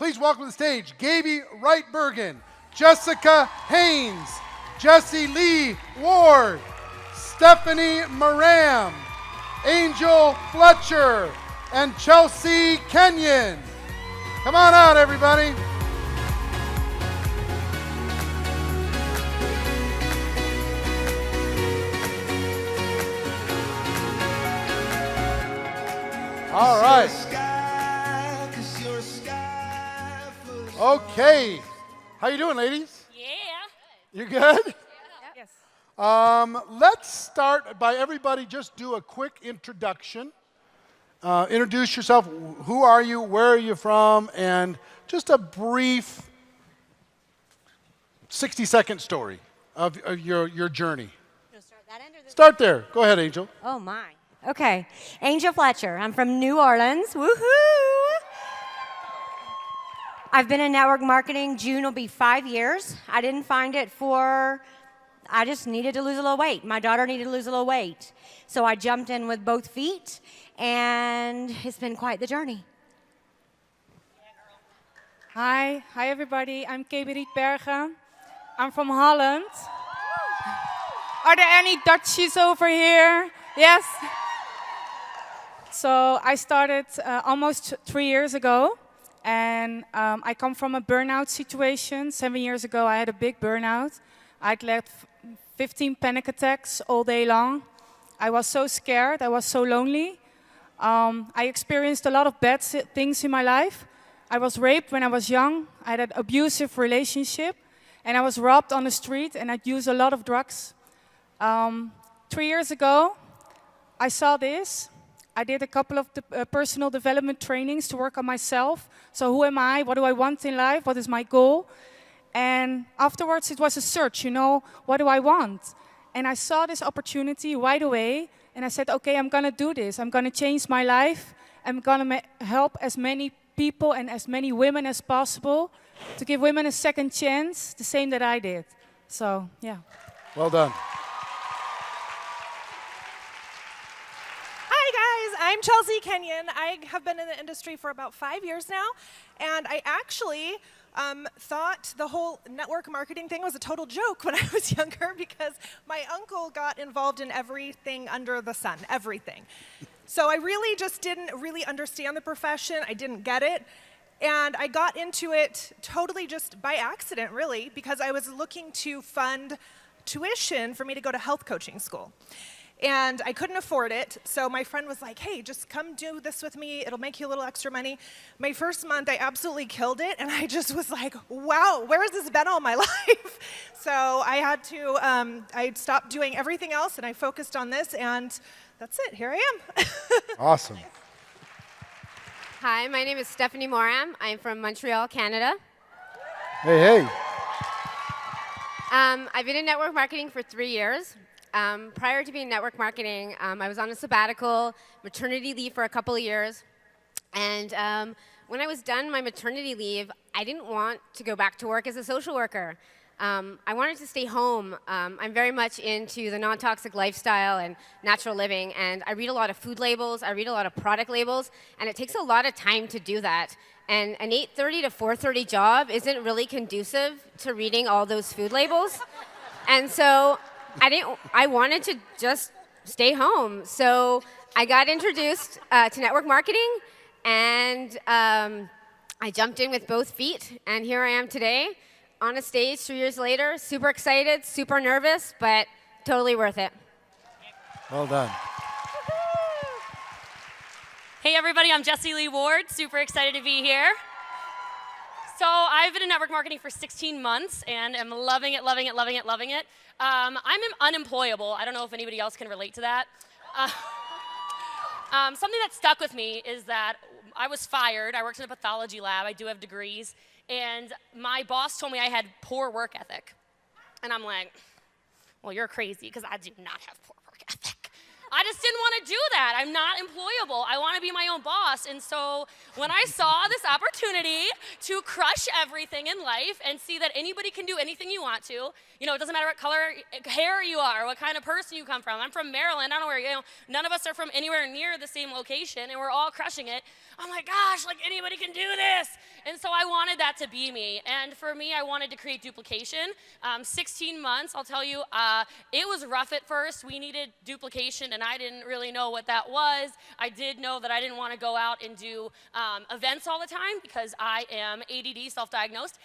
Please welcome to the stage Gaby Wright-Bergen, Jessica Haynes, Jessie Lee Ward, Stephanie Moram, Angel Fletcher, and Chelsea Kenyon. Come on out, everybody. All right. Okay. How you doing, ladies? Yeah. You good? Yes. Let's start by everybody just do a quick introduction. Introduce yourself. Who are you? Where are you from? And just a brief 60-second story of your journey. Start that end or this? Start there. Go ahead, Angel. Oh my. Okay. Angel Fletcher. I'm from New Orleans. Woohoo! I've been in network marketing. June will be 5 years. I didn't find it I just needed to lose a little weight. My daughter needed to lose a little weight. So I jumped in with both feet, and it's been quite the journey. Hi everybody. I'm Gaby Rietbergen. I'm from Holland. Are there any Dutchies over here? Yes. So I started almost 3 years ago, and I come from a burnout situation. 7 years ago, I had a big burnout. I'd led 15 panic attacks all day long. I was so scared. I was so lonely. I experienced a lot of bad things in my life. I was raped when I was young. I had an abusive relationship, and I was robbed on the street, and I'd used a lot of drugs. 3 years ago, I saw this. I did a couple of personal development trainings to work on myself. So who am I? What do I want in life? What is my goal? And afterwards, it was a search, what do I want? And I saw this opportunity right away, and I said, okay, I'm going to do this. I'm going to change my life. I'm going to help as many people and as many women as possible to give women a second chance, the same that I did. So, yeah. Well done. I'm Chelsea Kenyon. I have been in the industry for about 5 years now, and I actually thought the whole network marketing thing was a total joke when I was younger because my uncle got involved in everything under the sun, everything. So I really just didn't really understand the profession. I didn't get it. And I got into it totally just by accident, really, because I was looking to fund tuition for me to go to health coaching school. And I couldn't afford it, so my friend was like, hey, just come do this with me. It'll make you a little extra money. My first month, I absolutely killed it, and I just was like, wow, where has this been all my life? So I had to, I stopped doing everything else, and I focused on this, and that's it. Here I am. Awesome. Hi, my name is Stephanie Moram. I'm from Montreal, Canada. Hey. I've been in network marketing for 3 years. Prior to being network marketing, I was on a sabbatical, maternity leave for a couple of years. And when I was done my maternity leave, I didn't want to go back to work as a social worker. I wanted to stay home. I'm very much into the non-toxic lifestyle and natural living, and I read a lot of food labels, I read a lot of product labels, and it takes a lot of time to do that. And an 8:30 to 4:30 job isn't really conducive to reading all those food labels. And so I wanted to just stay home. So I got introduced to network marketing, and I jumped in with both feet, and here I am today on a stage 3 years later, super excited, super nervous, but totally worth it. Well done. Hey everybody, I'm Jessie Lee Ward, super excited to be here. So I've been in network marketing for 16 months and am loving it. I'm unemployable. I don't know if anybody else can relate to that. Something that stuck with me is that I was fired. I worked in a pathology lab. I do have degrees. And my boss told me I had poor work ethic. And I'm like, well, you're crazy, because I do not have poor work ethic. I just didn't want to do that. I'm not employable. I want to be my own boss. And so when I saw this opportunity to crush everything in life and see that anybody can do anything you want to, you know, it doesn't matter what color hair you are, what kind of person you come from. I'm from Maryland. I don't know where, you know, none of us are from anywhere near the same location, and we're all crushing it. I'm like, gosh, like anybody can do this. And so I wanted that to be me. And for me, I wanted to create duplication. 16 months, I'll tell you, it was rough at first. We needed duplication, and I didn't really know what that was. I did know that I didn't want to go out and do events all the time because I am ADD, self-diagnosed.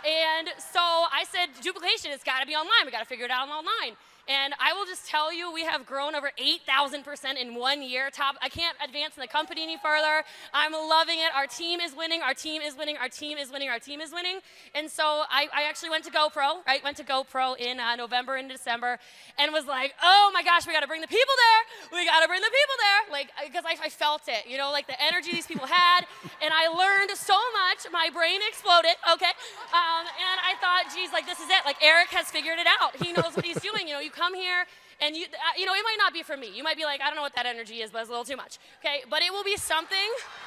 And so I said, duplication, it's got to be online. We got to figure it out online. And I will just tell you, we have grown over 8,000% in 1 year. I can't advance in the company any further. I'm loving it. Our team is winning. Our team is winning. Our team is winning. Our team is winning. And so I actually went to GoPro, right? Went to GoPro in November and December and was like, oh my gosh, we got to bring the people there. We got to bring the people there. Like, because I felt it, you know, like the energy these people had. And I learned so much. My brain exploded, okay? And I thought, geez, like this is it. Like Eric has figured it out. He knows what he's doing. You know, you come here and you know, it might not be for me. You might be like, I don't know what that energy is, but it's a little too much. Okay, but it will be something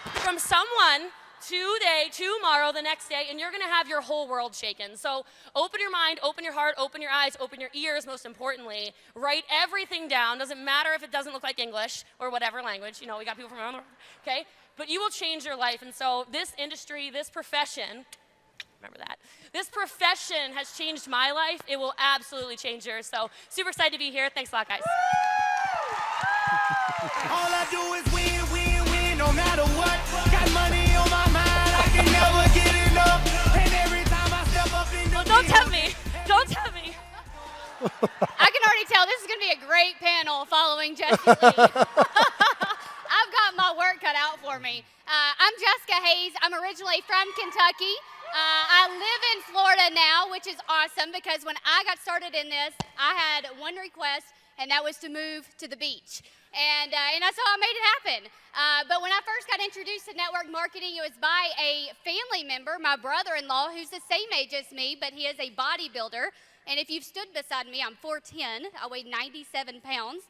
from someone today, tomorrow, the next day, and you're gonna have your whole world shaken. So open your mind, open your heart, open your eyes, open your ears, most importantly. Write everything down. Doesn't matter if it doesn't look like English or whatever language. You know, we got people from around the world, okay? But you will change your life. And so this industry, this profession, remember that. This profession has changed my life. It will absolutely change yours. So super excited to be here. Thanks a lot, guys. All I do is win, win, win, no matter what. Got money on my mind, I can never get enough. And every time I step up in the Don't tempt me. Don't tempt me. I can already tell this is going to be a great panel following Jessie Lee. I've got my work cut out for me. I'm Jessica Hayes. I'm originally from Kentucky. I live in Florida now, which is awesome because when I got started in this, I had one request, and that was to move to the beach. And that's how I made it happen. But when I first got introduced to network marketing, it was by a family member, my brother-in-law, who's the same age as me, but he is a bodybuilder. And if you've stood beside me, I'm 4'10". I weigh 97 pounds.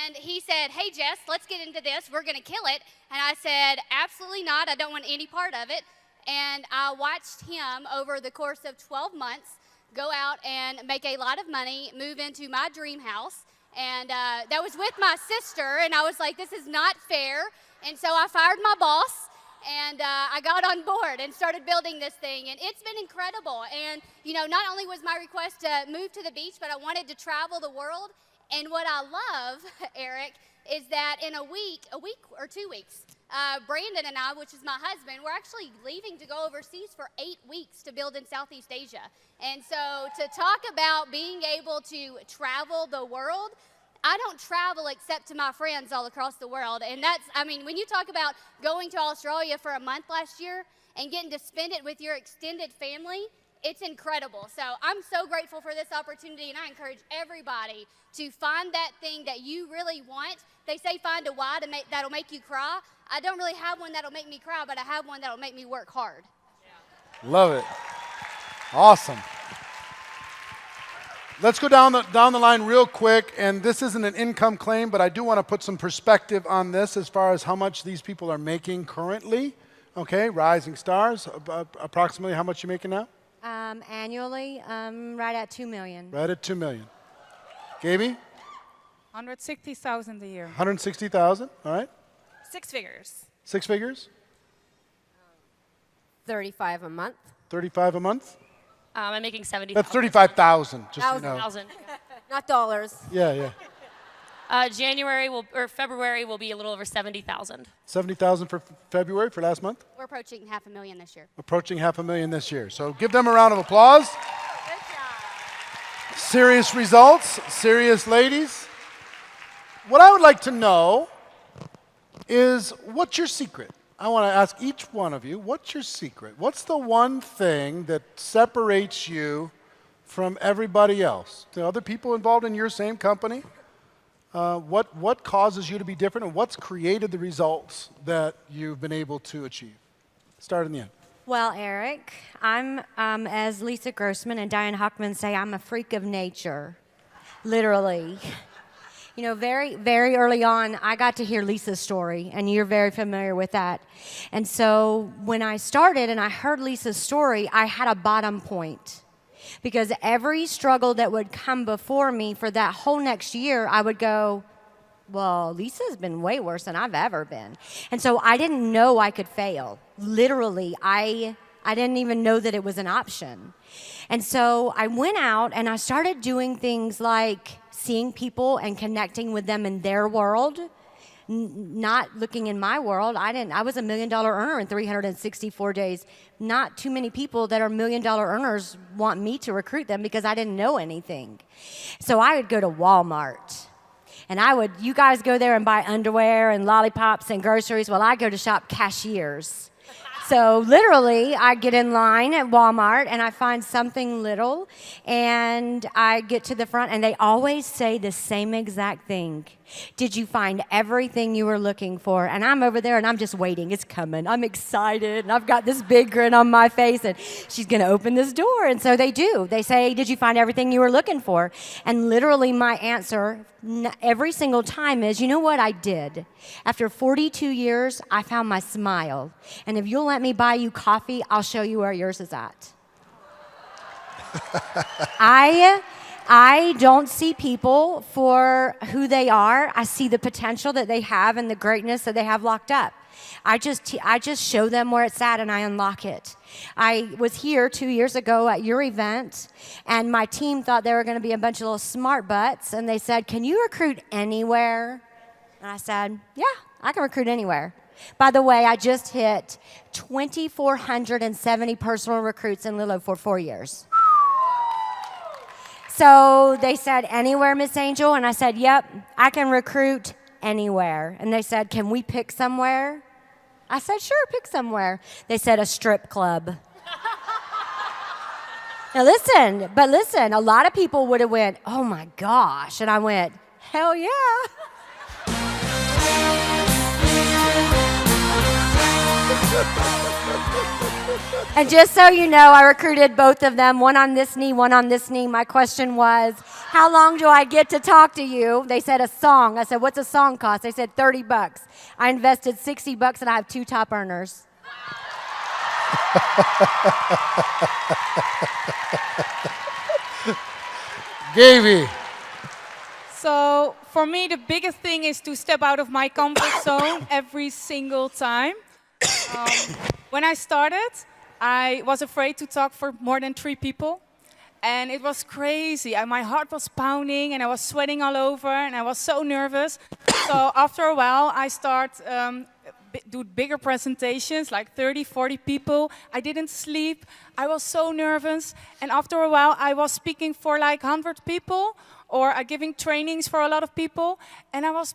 And he said, hey, Jess, let's get into this. We're going to kill it. And I said, absolutely not. I don't want any part of it. And I watched him over the course of 12 months go out and make a lot of money, move into my dream house. And that was with my sister. And I was like, this is not fair. And so I fired my boss. And I got on board and started building this thing. And it's been incredible. And, you know, not only was my request to move to the beach, but I wanted to travel the world. And what I love, Eric, is that in a week or 2 weeks, Brandon and I, which is my husband, we're actually leaving to go overseas for 8 weeks to build in Southeast Asia. And so to talk about being able to travel the world, I don't travel except to my friends all across the world. And that's, I mean, when you talk about going to Australia for a month last year and getting to spend it with your extended family, it's incredible. So I'm so grateful for this opportunity, and I encourage everybody to find that thing that you really want. They say find a why that'll make you cry. I don't really have one that'll make me cry, but I have one that'll make me work hard. Love it. Awesome. Let's go down the line real quick, and this isn't an income claim, but I do want to put some perspective on this as far as how much these people are making currently. Okay, rising stars, approximately how much you making now? Annually, right at $2 million. Right at $2 million. Gaby? 160,000 a year. 160,000, all right. 6 figures. 6 figures? 35 a month. 35 a month? I'm making 70. That's 35,000, just so you know. 1,000. Not dollars. Yeah, yeah. February will be a little over 70,000. 70,000 for February, for last month? We're approaching $500,000 this year. Approaching $500,000 this year. So give them a round of applause. Serious results, serious ladies. What I would like to know is, what's your secret? I want to ask each one of you, what's your secret? What's the one thing that separates you from everybody else? The other people involved in your same company? What causes you to be different, and what's created the results that you've been able to achieve? Start in the end. Well, Eric, I'm, as Lisa Grossman and Diane Hockman say, I'm a freak of nature, literally. You know, very, very early on, I got to hear Lisa's story, and you're very familiar with that. And so when I started and I heard Lisa's story, I had a bottom point. Because every struggle that would come before me for that whole next year, I would go, well, Lisa's been way worse than I've ever been. And so I didn't know I could fail. Literally, I didn't even know that it was an option. And so I went out and I started doing things like seeing people and connecting with them in their world, not looking in my world. I was $1 million earner in 364 days. Not too many people that are $1 million earners want me to recruit them because I didn't know anything. So I would go to Walmart. And you guys go there and buy underwear and lollipops and groceries. Well, I go to shop cashiers. So literally, I get in line at Walmart and I find something little and I get to the front and they always say the same exact thing. Did you find everything you were looking for? And I'm over there and I'm just waiting. It's coming. I'm excited and I've got this big grin on my face and she's going to open this door. And so they do. They say, did you find everything you were looking for? And literally my answer every single time is, you know what I did? After 42 years, I found my smile. And if you'll let me buy you coffee, I'll show you where yours is at. I don't see people for who they are. I see the potential that they have and the greatness that they have locked up. I just show them where it's at and I unlock it. I was here 2 years ago at your event and my team thought they were going to be a bunch of little smart butts and they said, can you recruit anywhere? And I said, yeah, I can recruit anywhere. By the way, I just hit 2,470 personal recruits in Lilo for 4 years. So they said, anywhere, Miss Angel? And I said, yep, I can recruit anywhere. And they said, can we pick somewhere? I said, sure, pick somewhere. They said, a strip club. Now listen, a lot of people would have went, oh my gosh. And I went, hell yeah. And just so you know, I recruited both of them, one on this knee, one on this knee. My question was, how long do I get to talk to you? They said a song. I said, what's a song cost? They said $30. I invested $60 and I have 2 top earners. Gaby. So for me, the biggest thing is to step out of my comfort zone every single time. When I started, I was afraid to talk for more than 3 people. And it was crazy. My heart was pounding and I was sweating all over and I was so nervous. So after a while, I do bigger presentations, like 30, 40 people. I didn't sleep. I was so nervous. And after a while, I was speaking for like 100 people or giving trainings for a lot of people. And I was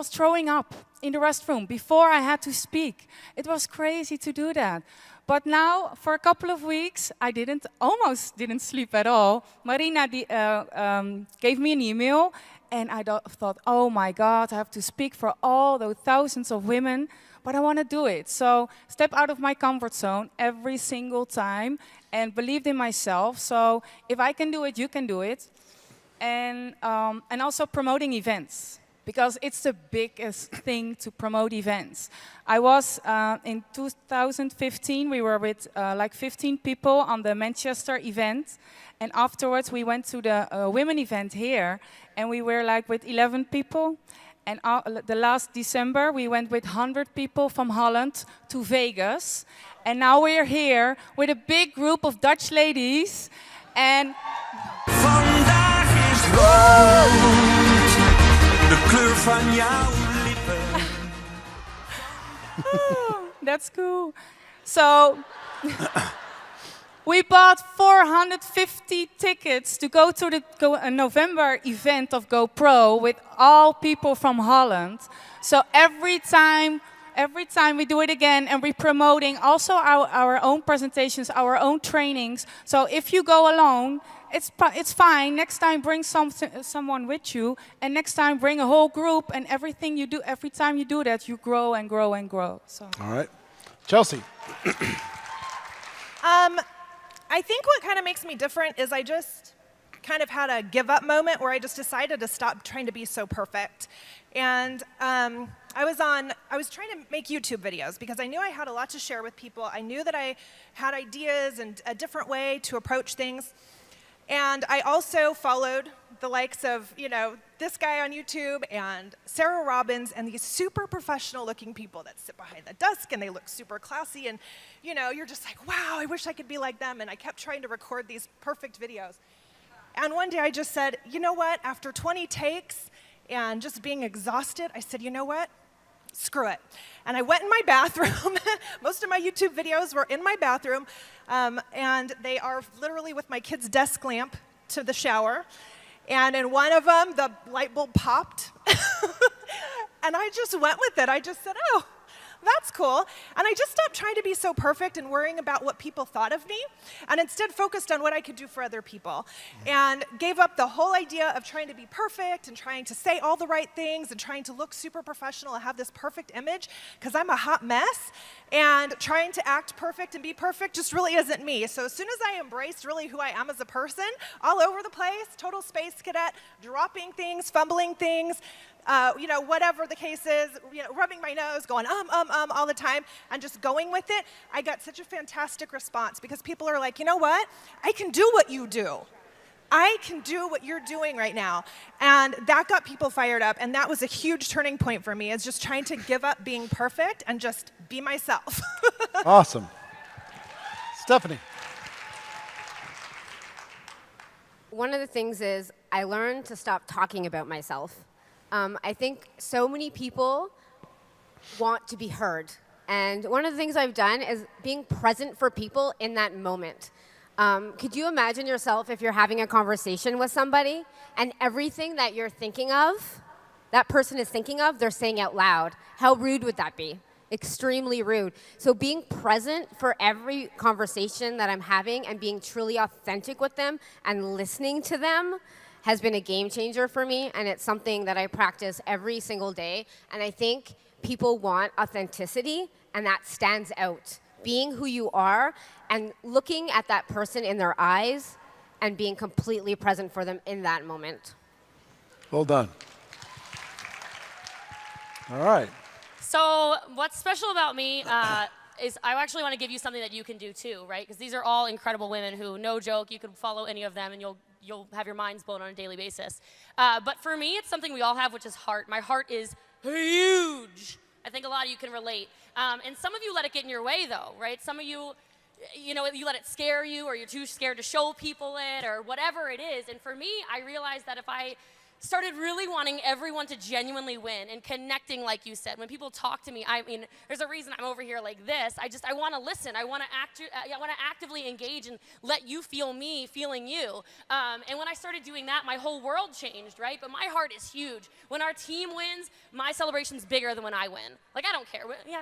throwing up in the restroom before I had to speak. It was crazy to do that. But now, for a couple of weeks, I almost didn't sleep at all. Marina gave me an email, and I thought, oh my God, I have to speak for all those thousands of women, but I want to do it. So step out of my comfort zone every single time and believed in myself. So if I can do it, you can do it. And also promoting events, because it's the biggest thing to promote events. I was, in 2015, we were with like 15 people on the Manchester event. And afterwards, we went to the women event here, and we were like with 11 people. And the last December, we went with 100 people from Holland to Vegas. And now we're here with a big group of Dutch ladies. And Vandaag is rood, de kleur van jouw lippen. That's cool. So we bought 450 tickets to go to the November event of GoPro with all people from Holland. So every time we do it again, and we're promoting also our own presentations, our own trainings. So if you go alone, it's fine. Next time, bring someone with you, and next time, bring a whole group. And everything you do, every time you do that, you grow and grow and grow. So. All right, Chelsea. I think what kind of makes me different is I just kind of had a give up moment where I just decided to stop trying to be so perfect. And I was trying to make YouTube videos because I knew I had a lot to share with people. I knew that I had ideas and a different way to approach things. And I also followed the likes of, this guy on YouTube and Sarah Robbins and these super professional looking people that sit behind the desk and they look super classy and, you're just like, wow, I wish I could be like them. And I kept trying to record these perfect videos. And one day I just said, you know what, after 20 takes and just being exhausted, I said, you know what, screw it. And I went in my bathroom. Most of my YouTube videos were in my bathroom. And they are literally with my kid's desk lamp to the shower. And in one of them, the light bulb popped. And I just went with it. I just said, oh, that's cool. And I just stopped trying to be so perfect and worrying about what people thought of me, and instead focused on what I could do for other people. And gave up the whole idea of trying to be perfect and trying to say all the right things and trying to look super professional and have this perfect image, because I'm a hot mess. And trying to act perfect and be perfect just really isn't me. So as soon as I embraced really who I am as a person, all over the place, total space cadet, dropping things, fumbling things, whatever the case is, rubbing my nose, going all the time, and just going with it, I got such a fantastic response because people are like, you know what? I can do what you do. I can do what you're doing right now. And that got people fired up, and that was a huge turning point for me, is just trying to give up being perfect and just be myself. Awesome. Stephanie. One of the things is I learned to stop talking about myself. I think so many people want to be heard. And one of the things I've done is being present for people in that moment. Could you imagine yourself if you're having a conversation with somebody and everything that you're thinking of, that person is thinking of, they're saying out loud? How rude would that be? Extremely rude. So being present for every conversation that I'm having and being truly authentic with them and listening to them has been a game changer for me, and it's something that I practice every single day. And I think people want authenticity, and that stands out. Being who you are and looking at that person in their eyes and being completely present for them in that moment. Well done. All right. So what's special about me is I actually want to give you something that you can do too, right? Because these are all incredible women who, no joke, you could follow any of them and you'll have your minds blown on a daily basis. But for me, it's something we all have, which is heart. My heart is huge. I think a lot of you can relate. And some of you let it get in your way, though, right? Some of you, you let it scare you, or you're too scared to show people it, or whatever it is. And for me, I realized that if I started really wanting everyone to genuinely win and connecting, like you said. When people talk to me, I mean, there's a reason I'm over here like this. I want to listen. I want to actively engage and let you feel me feeling you. And when I started doing that, my whole world changed, right? But my heart is huge. When our team wins, my celebration's bigger than when I win. Like, I don't care. Yeah,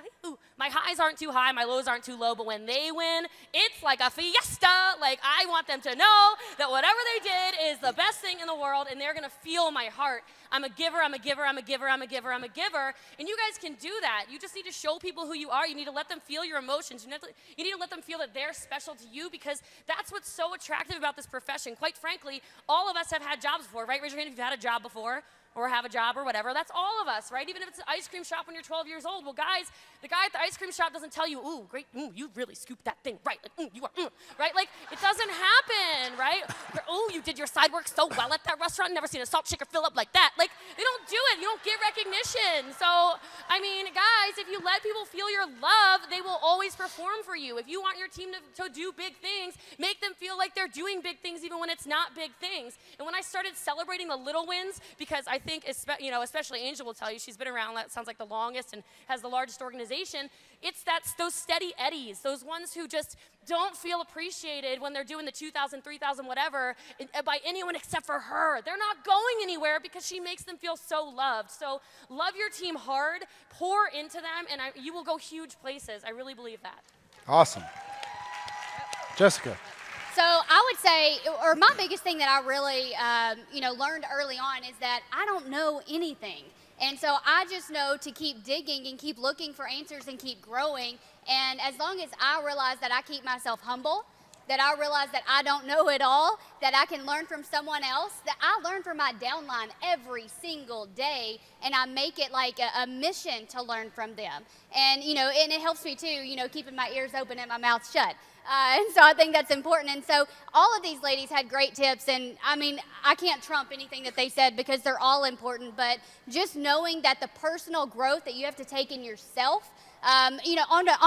my highs aren't too high, my lows aren't too low, but when they win, it's like a fiesta. Like, I want them to know that whatever they did is the best thing in the world, and they're going to feel my heart. I'm a giver, I'm a giver, I'm a giver, I'm a giver, I'm a giver. And you guys can do that. You just need to show people who you are. You need to let them feel your emotions. You need to let them feel that they're special to you, because that's what's so attractive about this profession. Quite frankly, all of us have had jobs before, right? Raise your hand if you've had a job before, or have a job or whatever. That's all of us, right? Even if it's an ice cream shop when you're 12 years old. Well, guys, the guy at the ice cream shop doesn't tell you, ooh, great, you really scooped that thing right. Like, you are, right? Like, it doesn't happen, right? Or, oh, you did your side work so well at that restaurant. Never seen a salt shaker fill up like that. Like, they don't do it. You don't get recognition. So, I mean, guys, if you let people feel your love, they will always perform for you. If you want your team to do big things, make them feel like they're doing big things even when it's not big things. And when I started celebrating the little wins, because I think, especially Angel will tell you, she's been around, that sounds like the longest and has the largest organization, it's those steady eddies, those ones who just don't feel appreciated when they're doing the 2,000, 3,000, whatever, by anyone except for her. They're not going anywhere because she makes them feel so loved. So love your team hard, pour into them, and you will go huge places. I really believe that. Awesome. Jessica. So I would say, or my biggest thing that I really, learned early on is that I don't know anything. And so I just know to keep digging and keep looking for answers and keep growing. And as long as I realize that I keep myself humble that I realize that I don't know it all, that I can learn from someone else, that I learn from my downline every single day, and I make it like a mission to learn from them. And, and it helps me too, keeping my ears open and my mouth shut. And so I think that's important. And so all of these ladies had great tips. And I mean, I can't trump anything that they said because they're all important. But just knowing that the personal growth that you have to take in yourself, on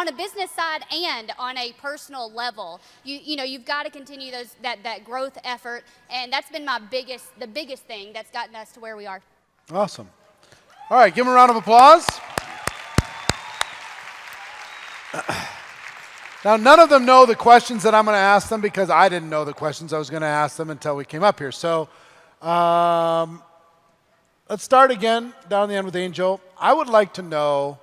a business side and on a personal level, you've got to continue that growth effort. And that's been the biggest thing that's gotten us to where we are. Awesome. All right, give them a round of applause. Now, none of them know the questions that I'm going to ask them because I didn't know the questions I was going to ask them until we came up here. So let's start again down the end with Angel. I would like to know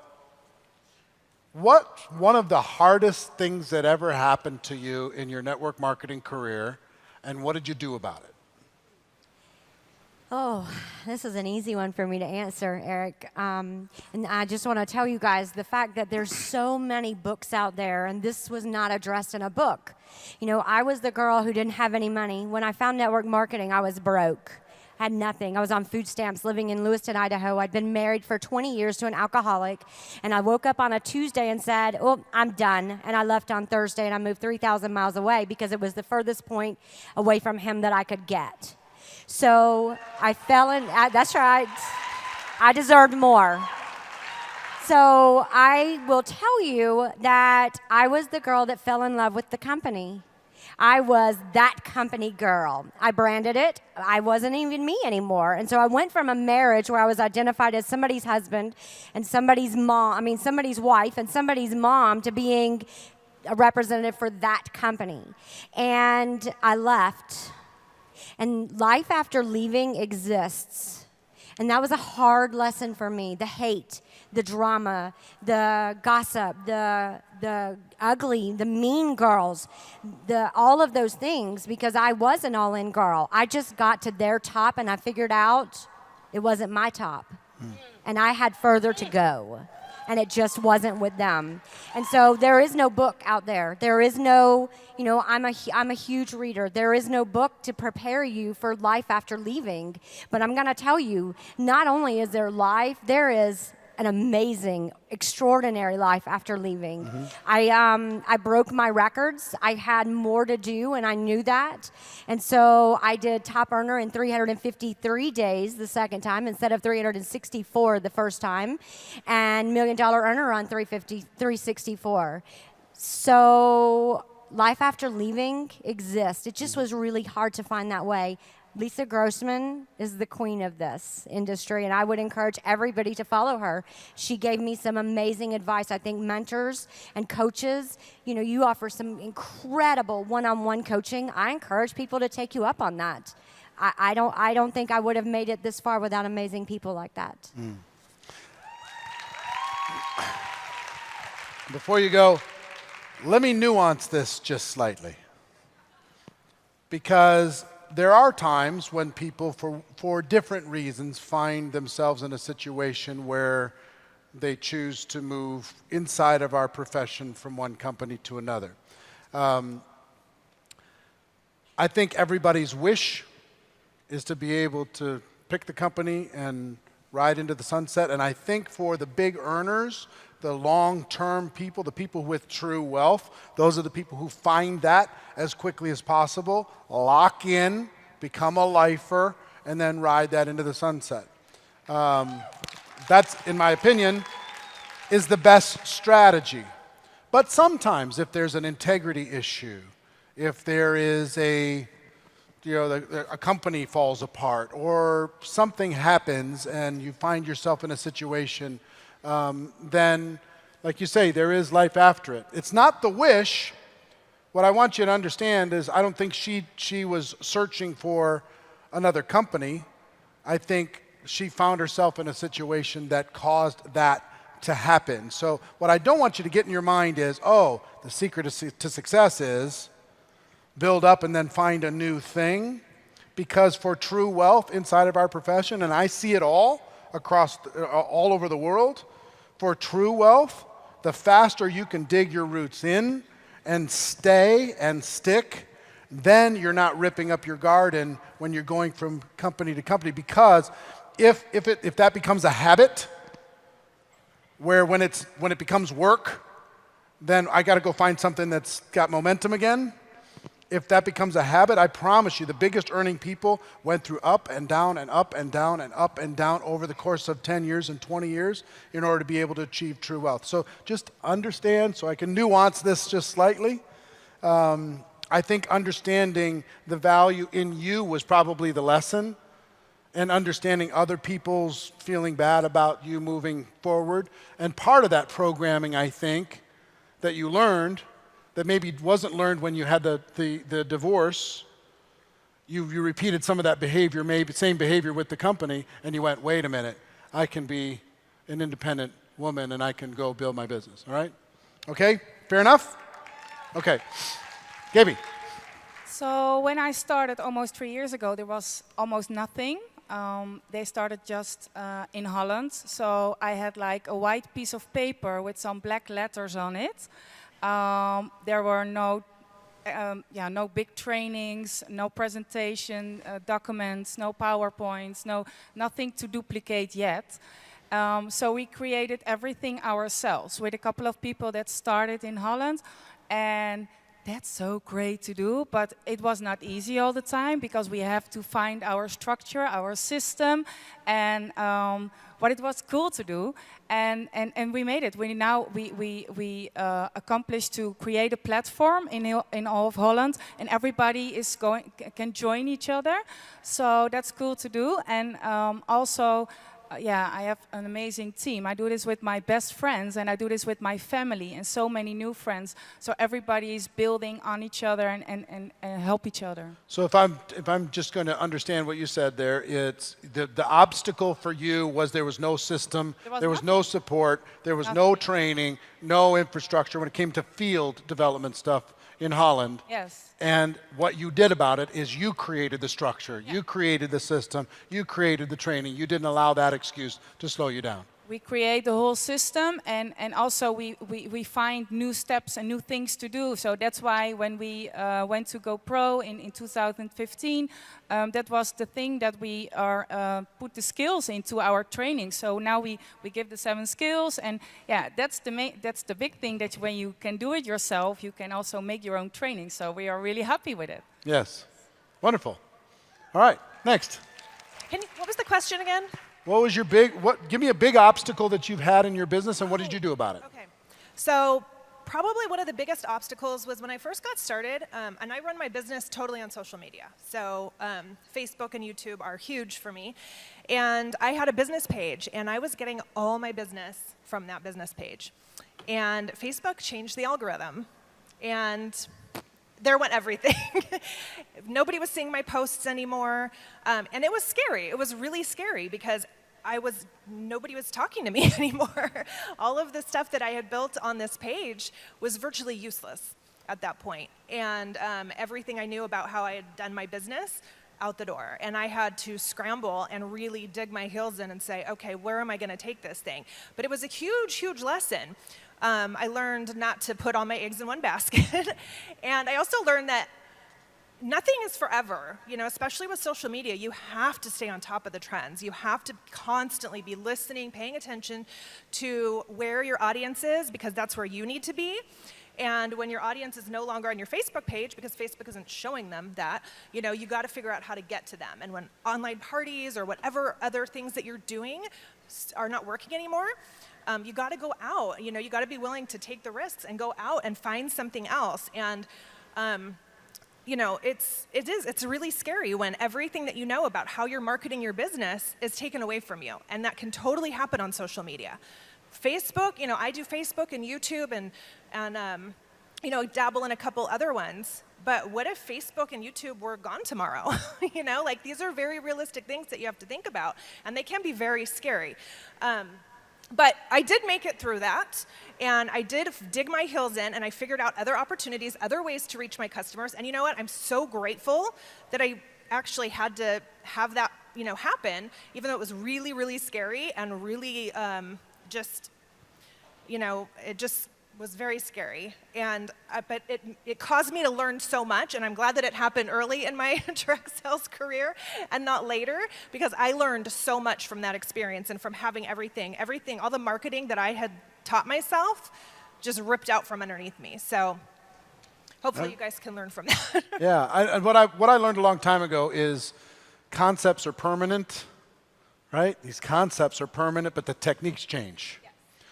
what one of the hardest things that ever happened to you in your network marketing career, and what did you do about it? Oh, this is an easy one for me to answer, Eric. And I just want to tell you guys the fact that there's so many books out there, and this was not addressed in a book. I was the girl who didn't have any money. When I found network marketing, I was broke. I had nothing. I was on food stamps living in Lewiston, Idaho. I'd been married for 20 years to an alcoholic, and I woke up on a Tuesday and said, oh, I'm done. And I left on Thursday, and I moved 3,000 miles away because it was the furthest point away from him that I could get. So I fell in, that's right, I deserved more. So I will tell you that I was the girl that fell in love with the company. I was that company girl. I branded it. I wasn't even me anymore. And so I went from a marriage where I was identified as somebody's husband and somebody's wife and somebody's mom to being a representative for that company. And I left. And life after leaving exists. And that was a hard lesson for me. The hate, the drama, the gossip, the ugly, the mean girls, all of those things, because I was an all-in girl. I just got to their top and I figured out it wasn't my top. And I had further to go. And it just wasn't with them. And so there is no book out there. There is no, I'm a huge reader. There is no book to prepare you for life after leaving. But I'm going to tell you, not only is there life, there is an amazing, extraordinary life after leaving. Mm-hmm. I broke my records. I had more to do, and I knew that. And so I did top earner in 353 days the second time instead of 364 the first time, and $1 million earner on 364. So life after leaving exists. It just was really hard to find that way. Lisa Grossman is the queen of this industry, and I would encourage everybody to follow her. She gave me some amazing advice. I think mentors and coaches, you offer some incredible one-on-one coaching. I encourage people to take you up on that. I don't think I would have made it this far without amazing people like that. Before you go, let me nuance this just slightly. Because there are times when people, for different reasons, find themselves in a situation where they choose to move inside of our profession from one company to another. I think everybody's wish is to be able to pick the company and ride into the sunset. And I think for the big earners, the long-term people, the people with true wealth, those are the people who find that as quickly as possible, lock in, become a lifer, and then ride that into the sunset. That's, in my opinion, is the best strategy. But sometimes if there's an integrity issue, if there is a company falls apart or something happens and you find yourself in a situation, then, like you say, there is life after it. It's not the wish. What I want you to understand is I don't think she was searching for another company. I think she found herself in a situation that caused that to happen. So what I don't want you to get in your mind is, the secret to success is build up and then find a new thing. Because for true wealth inside of our profession, and I see it all across, all over the world, for true wealth, the faster you can dig your roots in and stay and stick, then you're not ripping up your garden when you're going from company to company. Because if that becomes a habit, where when it becomes work, then I got to go find something that's got momentum again. If that becomes a habit, I promise you, the biggest earning people went through up and down and up and down and up and down over the course of 10 years and 20 years in order to be able to achieve true wealth. So just understand, so I can nuance this just slightly. I think understanding the value in you was probably the lesson, and understanding other people's feeling bad about you moving forward. And part of that programming, I think, that you learned, that maybe wasn't learned when you had the divorce, you repeated some of that behavior, maybe same behavior with the company, and you went, wait a minute, I can be an independent woman and I can go build my business, all right? Okay, fair enough? Okay, Gaby. So when I started almost 3 years ago, there was almost nothing. They started just in Holland. So I had like a white piece of paper with some black letters on it. There were no big trainings, no presentation documents, no PowerPoints, nothing to duplicate yet. So we created everything ourselves with a couple of people that started in Holland. And that's so great to do, but it was not easy all the time because we have to find our structure, our system, and but it was cool to do, and we made it. We accomplished to create a platform in all of Holland, and everybody can join each other. So that's cool to do, and also. I have an amazing team. I do this with my best friends, and I do this with my family, and so many new friends. So everybody is building on each other and help each other. So if I'm just going to understand what you said there, it's the obstacle for you was there was no system, there was no support, there was no training, no infrastructure when it came to field development stuff in Holland. Yes. And what you did about it is you created the structure, you created the system, you created the training. You didn't allow that excuse to slow you down. We create the whole system, and also we find new steps and new things to do. So that's why when we went to GoPro in 2015, that was the thing that we put the skills into our training. So now we give the 7 skills, and that's the big thing, that when you can do it yourself, you can also make your own training. So we are really happy with it. Yes, wonderful. All right, next. What was the question again? What was your give me a big obstacle that you've had in your business, and what did you do about it? Okay. So probably one of the biggest obstacles was when I first got started, and I run my business totally on social media. So Facebook and YouTube are huge for me. And I had a business page, and I was getting all my business from that business page. And Facebook changed the algorithm, and there went everything. Nobody was seeing my posts anymore, and it was scary. It was really scary because nobody was talking to me anymore. All of the stuff that I had built on this page was virtually useless at that point, and everything I knew about how I had done my business out the door. And I had to scramble and really dig my heels in and say, okay, where am I going to take this thing? But it was a huge, huge lesson. I learned not to put all my eggs in one basket. And I also learned that nothing is forever, especially with social media. You have to stay on top of the trends. You have to constantly be listening, paying attention to where your audience is, because that's where you need to be. And when your audience is no longer on your Facebook page, because Facebook isn't showing them that, you got to figure out how to get to them. And when online parties or whatever other things that you're doing are not working anymore, you got to go out. You got to be willing to take the risks and go out and find something else. And it's really scary when everything that you know about how you're marketing your business is taken away from you, and that can totally happen on social media. Facebook, I do Facebook and YouTube and dabble in a couple other ones. But what if Facebook and YouTube were gone tomorrow? These are very realistic things that you have to think about, and they can be very scary. But I did make it through that, and I did dig my heels in, and I figured out other opportunities, other ways to reach my customers. And you know what? I'm so grateful that I actually had to have that, happen, even though it was really, really scary and really it just was very scary, and but it caused me to learn so much, and I'm glad that it happened early in my direct sales career and not later, because I learned so much from that experience and from having everything, all the marketing that I had taught myself just ripped out from underneath me. So hopefully you guys can learn from that. Yeah, and what I learned a long time ago is concepts are permanent, right? These concepts are permanent, but the techniques change.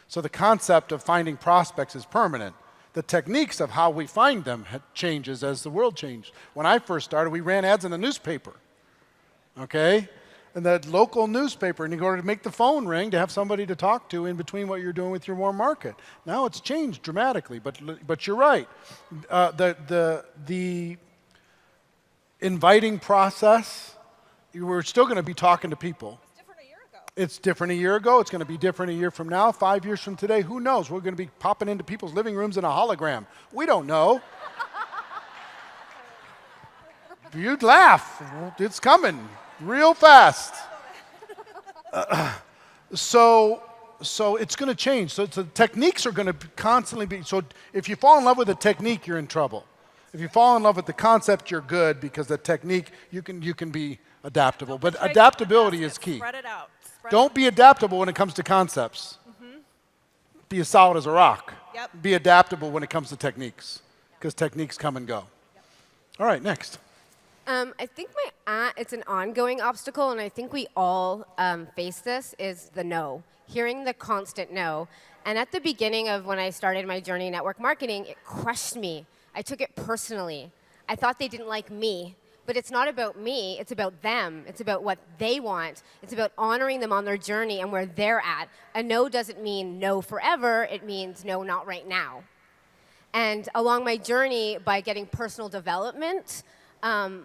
So the concept of finding prospects is permanent. The techniques of how we find them changes as the world changed. When I first started, we ran ads in the newspaper, okay? And that local newspaper, in order to make the phone ring, to have somebody to talk to in between what you're doing with your warm market. Now it's changed dramatically, but you're right. The inviting process, we're still going to be talking to people. It's different a year ago. It's going to be different a year from now, 5 years from today. Who knows? We're going to be popping into people's living rooms in a hologram. We don't know. You'd laugh. It's coming real fast. So it's going to change. So the techniques are going to constantly be. So if you fall in love with a technique, you're in trouble. If you fall in love with the concept, you're good, because the technique, you can be adaptable. But adaptability is key. Spread it out. Don't be adaptable when it comes to concepts. Be as solid as a rock. Yep. Be adaptable when it comes to techniques, because techniques come and go. All right, next. I think it's an ongoing obstacle, and I think we all face this, is the no. Hearing the constant no. And at the beginning of when I started my journey in network marketing, it crushed me. I took it personally. I thought they didn't like me. But it's not about me, it's about them. It's about what they want. It's about honoring them on their journey and where they're at. A no doesn't mean no forever, it means no, not right now. And along my journey, by getting personal development, I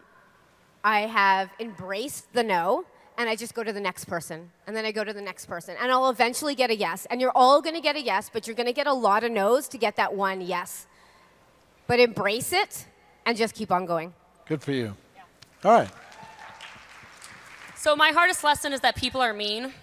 have embraced the no, and I just go to the next person, and then I go to the next person, and I'll eventually get a yes. And you're all gonna get a yes, but you're gonna get a lot of no's to get that one yes. But embrace it, and just keep on going. Good for you. All right. So my hardest lesson is that people are mean. And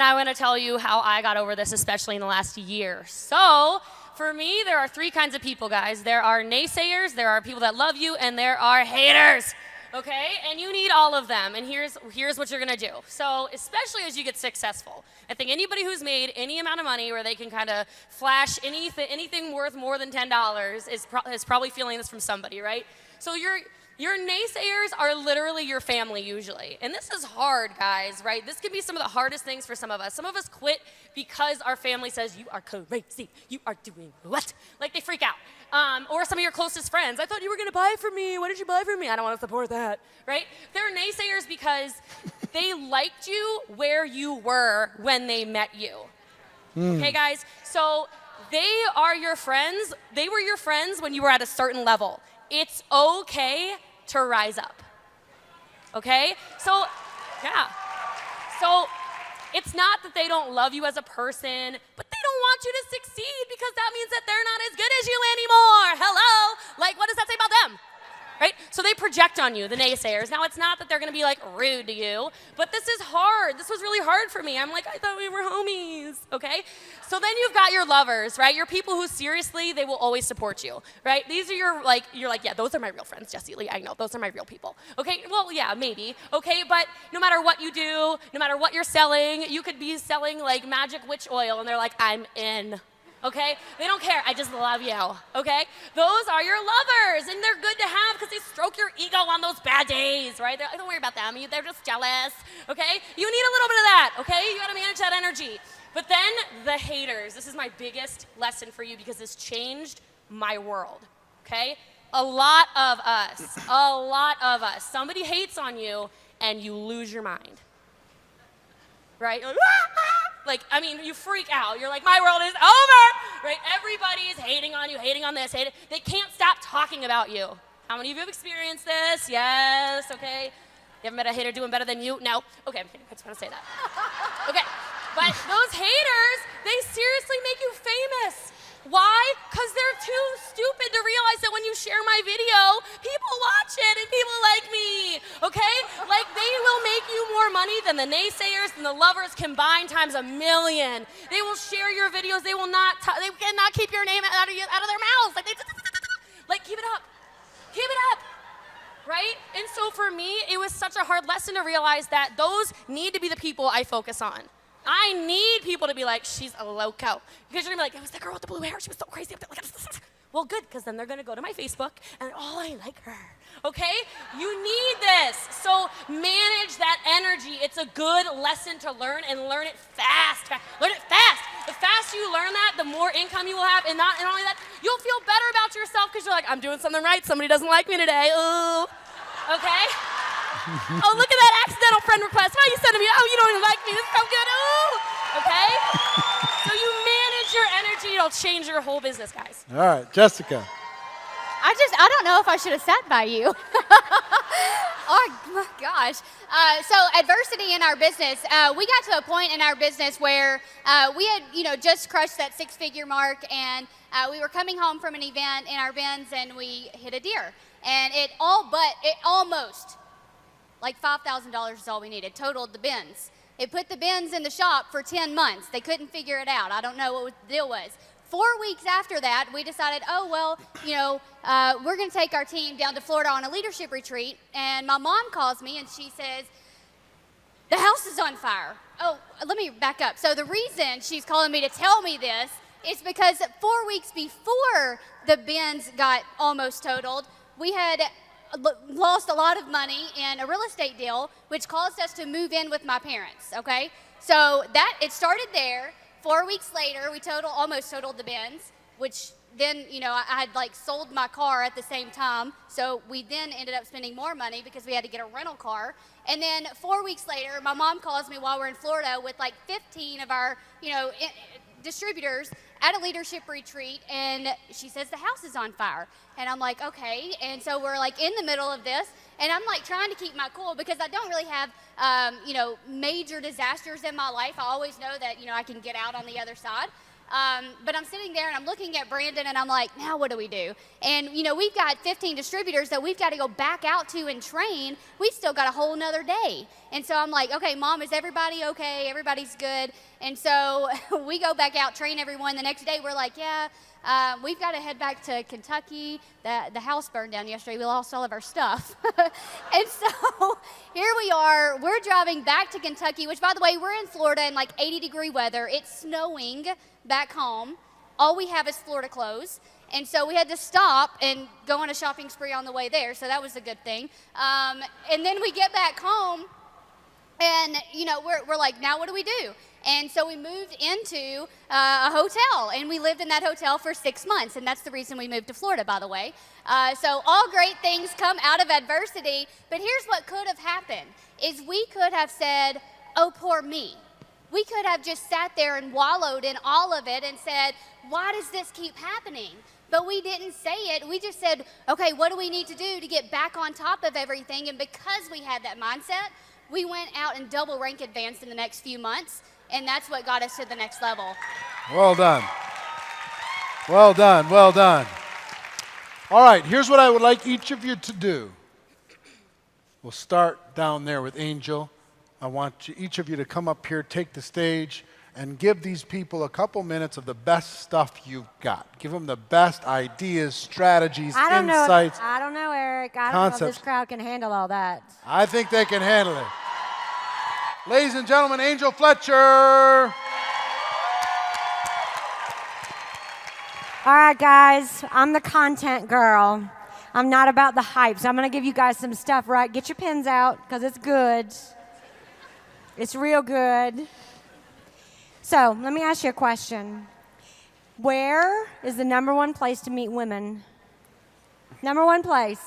I want to tell you how I got over this, especially in the last year. So for me, there are three kinds of people, guys. There are naysayers, there are people that love you, and there are haters. Okay? And you need all of them. And here's what you're going to do. So especially as you get successful. I think anybody who's made any amount of money where they can kind of flash anything worth more than $10 is probably feeling this from somebody, right? So your naysayers are literally your family usually. And this is hard, guys, right? This can be some of the hardest things for some of us. Some of us quit because our family says, you are crazy. You are doing what? Like they freak out. Or some of your closest friends. I thought you were going to buy from me. Why did you buy from me? I don't want to support that, right? They're naysayers because they liked you where you were when they met you. Okay, guys? So they are your friends. They were your friends when you were at a certain level. It's okay to rise up, okay? So, yeah. So it's not that they don't love you as a person, but they don't want you to succeed because that means that they're not as good as you anymore. Hello? Like, what does that say about them? Right? So they project on you, the naysayers. Now, it's not that they're going to be, like, rude to you, but this is hard. This was really hard for me. I'm like, I thought we were homies, okay? So then you've got your lovers, right? Your people who, seriously, they will always support you, right? These are your, like, you're like, yeah, those are my real friends, Jessie Lee. I know, those are my real people, okay? Well, yeah, maybe, okay? But no matter what you do, no matter what you're selling, you could be selling, like, magic witch oil, and they're like, I'm in. Okay? They don't care. I just love you. Okay? Those are your lovers, and they're good to have because they stroke your ego on those bad days, right? Don't worry about them. They're just jealous. Okay? You need a little bit of that. Okay? You got to manage that energy. But then the haters. This is my biggest lesson for you because this changed my world. Okay? A lot of us. Somebody hates on you, and you lose your mind. Right? Like, I mean, you freak out. You're like, my world is over, right? Everybody is hating on you, hating on this. They can't stop talking about you. How many of you have experienced this? Yes, okay. You haven't met a hater doing better than you? No? Okay, I'm kidding. I just want to say that. Okay, but those haters, they seriously make you famous. Why? Because they're too stupid to realize that when you share my video, people watch it and people like me, okay? Like, they will make you more money than the naysayers and the lovers combined times a million. They will share your videos. They will not. They cannot keep your name out of their mouths. Like keep it up. Keep it up. Right? And so for me, it was such a hard lesson to realize that those need to be the people I focus on. I need people to be like, she's a loco. Because you're gonna be like, it was the girl with the blue hair. She was so crazy. Well, good, because then they're gonna go to my Facebook and I like her. Okay? You need this. So manage that energy. It's a good lesson to learn and learn it fast. Learn it fast. The faster you learn that, the more income you will have. And not only that, you'll feel better about yourself because you're like, I'm doing something right. Somebody doesn't like me today. Ooh. Okay? Oh, look at that accidental friend request. Why are you sending me? Oh, you don't even like me. This is so good. Ooh. Okay? So you manage your energy. It'll change your whole business, guys. All right, Jessica. I don't know if I should have sat by you. Oh my gosh. So adversity in our business, we got to a point in our business where we had, just crushed that 6-figure mark, and we were coming home from an event in our bins, and we hit a deer. And it almost, like $5,000 is all we needed, totaled the bins. It put the bins in the shop for 10 months. They couldn't figure it out. I don't know what the deal was. 4 weeks after that, we decided, we're going to take our team down to Florida on a leadership retreat. And my mom calls me and she says, the house is on fire. Oh, let me back up. So the reason she's calling me to tell me this is because 4 weeks before the bins got almost totaled, we had lost a lot of money in a real estate deal, which caused us to move in with my parents, okay? So it started there. 4 weeks later, we almost totaled the bins, which then, I had sold my car at the same time. So we then ended up spending more money because we had to get a rental car. And then 4 weeks later, my mom calls me while we're in Florida with 15 of our, distributors at a leadership retreat, and she says the house is on fire. And I'm like, okay. And so we're in the middle of this, and I'm trying to keep my cool because I don't really have, major disasters in my life. I always know that, I can get out on the other side. But I'm sitting there and I'm looking at Brandon and I'm like, now what do we do? And, we've got 15 distributors that we've got to go back out to and train. We've still got a whole nother day. And so I'm like, okay, Mom, is everybody okay? Everybody's good. And so we go back out, train everyone. The next day we're like, we've got to head back to Kentucky. The house burned down yesterday. We lost all of our stuff. And so here we are. We're driving back to Kentucky, which, by the way, we're in Florida in 80-degree weather. It's snowing back home. All we have is Florida clothes. And so we had to stop and go on a shopping spree on the way there. So that was a good thing. And then we get back home, and, we're like, now what do we do? And so we moved into a hotel, and we lived in that hotel for 6 months, and that's the reason we moved to Florida, by the way. So all great things come out of adversity, but here's what could have happened, is we could have said, oh, poor me. We could have just sat there and wallowed in all of it and said, why does this keep happening? But we didn't say it. We just said, okay, what do we need to do to get back on top of everything? And because we had that mindset, we went out and double rank advanced in the next few months. And that's what got us to the next level. Well done. Well done. Well done. All right, here's what I would like each of you to do. We'll start down there with Angel. I want each of you to come up here, take the stage, and give these people a couple minutes of the best stuff you've got. Give them the best ideas, strategies, insights. I don't know, Eric. I don't concepts. know if this crowd can handle all that. I think they can handle it. Ladies and gentlemen, Angel Fletcher. All right, guys, I'm the content girl. I'm not about the hype, so I'm going to give you guys some stuff, right? Get your pens out, because it's good. It's real good. So let me ask you a question. Where is the #1 place to meet women? #1 place.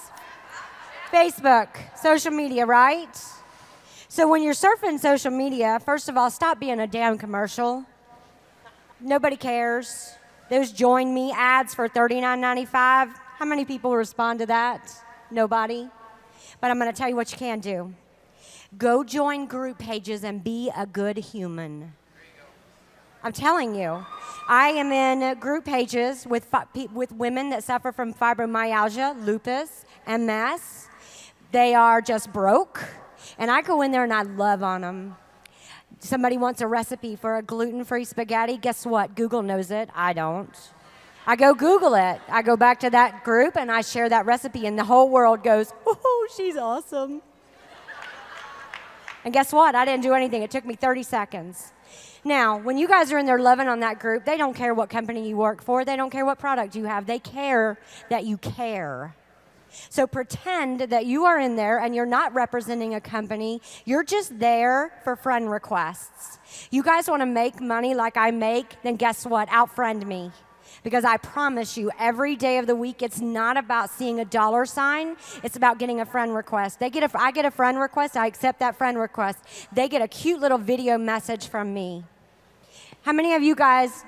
Facebook, social media, right? So when you're surfing social media, first of all, stop being a damn commercial. Nobody cares. Those Join Me ads for $39.95. How many people respond to that? Nobody. But I'm going to tell you what you can do. Go join group pages and be a good human. I'm telling you. I am in group pages with women that suffer from fibromyalgia, lupus, MS. They are just broke. And I go in there and I love on them. Somebody wants a recipe for a gluten-free spaghetti. Guess what? Google knows it. I don't. I go Google it. I go back to that group and I share that recipe, and the whole world goes, oh, she's awesome. And guess what? I didn't do anything. It took me 30 seconds. Now, when you guys are in there loving on that group, they don't care what company you work for. They don't care what product you have. They care that you care. So pretend that you are in there and you're not representing a company. You're just there for friend requests. You guys want to make money like I make, then guess what? Outfriend me. Because I promise you, every day of the week, it's not about seeing a dollar sign. It's about getting a friend request. I get a friend request. I accept that friend request. They get a cute little video message from me. How many of you guys